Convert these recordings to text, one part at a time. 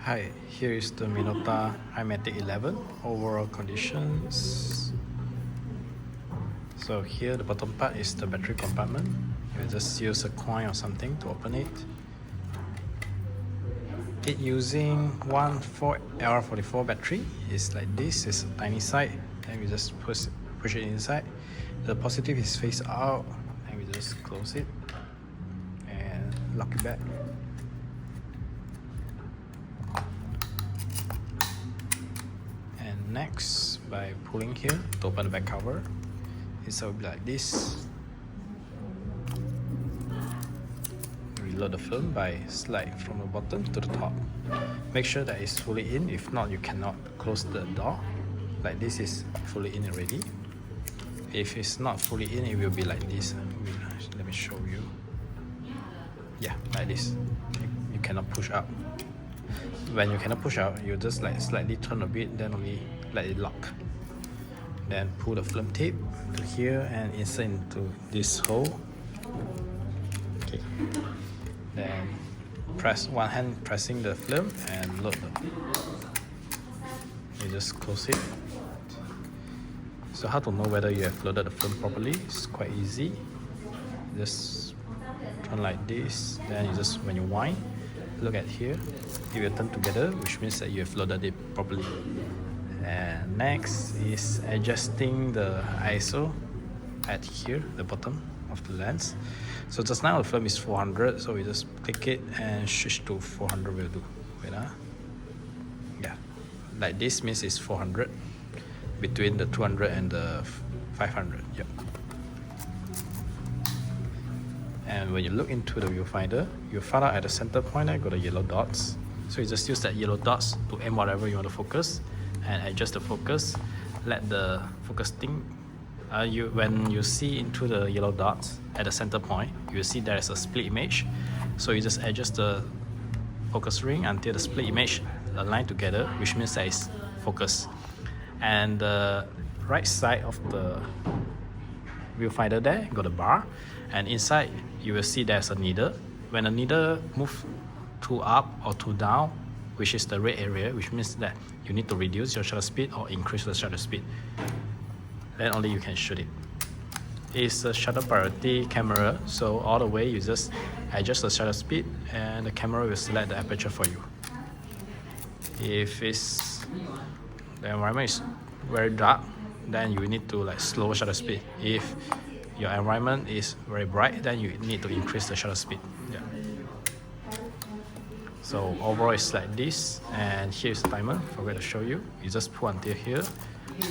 Hi, here is the Minolta Matic 11 overall conditions. So here the bottom part is the battery compartment. You just use a coin or something to open it. It using one 4LR44 battery. It's like this, it's a tiny side, and we just push it inside. The positive is face out, and we just close it and lock it back. Next, by pulling here to open the back cover, it will be like this. Reload the film by slide from the bottom to the top. Make sure that it's fully in, if not you cannot close the door. Like this is fully in already. If it's not fully in, it will be like this. Let me show you. Yeah, like this. You cannot push up. When you cannot push out, you just like slightly turn a bit, then only let it lock. Then pull the film tape to here and insert into this hole. Okay. Then press one hand pressing the film and load them. You just close it. So how to know whether you have loaded the film properly? It's quite easy. Just turn like this. Then you just when you wind, look at here. It will turn together, which means that you have loaded it properly. And next is adjusting the ISO at here, the bottom of the lens. So just now the film is 400, so we just click it and switch to 400 will do. Wait, yeah, like this means it's 400 between the 200 and the 500. Yep. And when you look into the viewfinder, you find out at the center point there got the yellow dots. So you just use that yellow dots to aim whatever you want to focus and adjust the focus. Let the focus thing, when you see into the yellow dots at the center point, you will see there is a split image. So you just adjust the focus ring until the split image align together, which means that it's focus. And the right side of the viewfinder there got a bar, and inside you will see there's a needle. When the needle moves to up or to down, which is the red area, which means that you need to reduce your shutter speed or increase the shutter speed. Then only you can shoot it. It's a shutter priority camera, so all the way you just adjust the shutter speed and the camera will select the aperture for you. If the environment is very dark, then you need to like slow shutter speed. If your environment is very bright, then you need to increase the shutter speed. Yeah. So overall it's like this, and here's the timer. Forgot to show you. You just pull until here,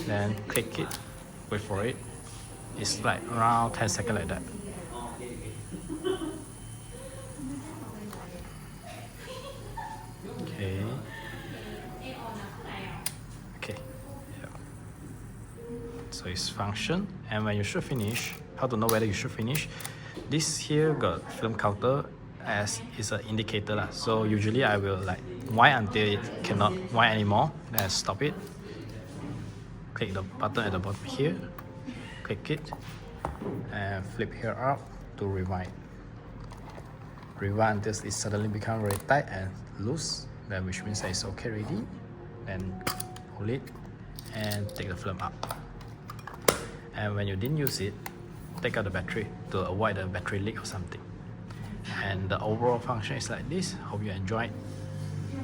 then click it, wait for it. It's like around 10 seconds like that. Okay. Okay. Yeah. So it's function, and when you should finish, how to know whether you should finish? This here got film counter as is an indicator lah. So usually I will like wind until it cannot wind anymore, then stop it. Click the button at the bottom here, click it, and flip here up to rewind. Rewind until it suddenly become very tight and loose, then which means that it's okay ready. Then hold it and take the film up. And when you didn't use it, take out the battery to avoid the battery leak or something. And the overall function is like this. Hope you enjoyed.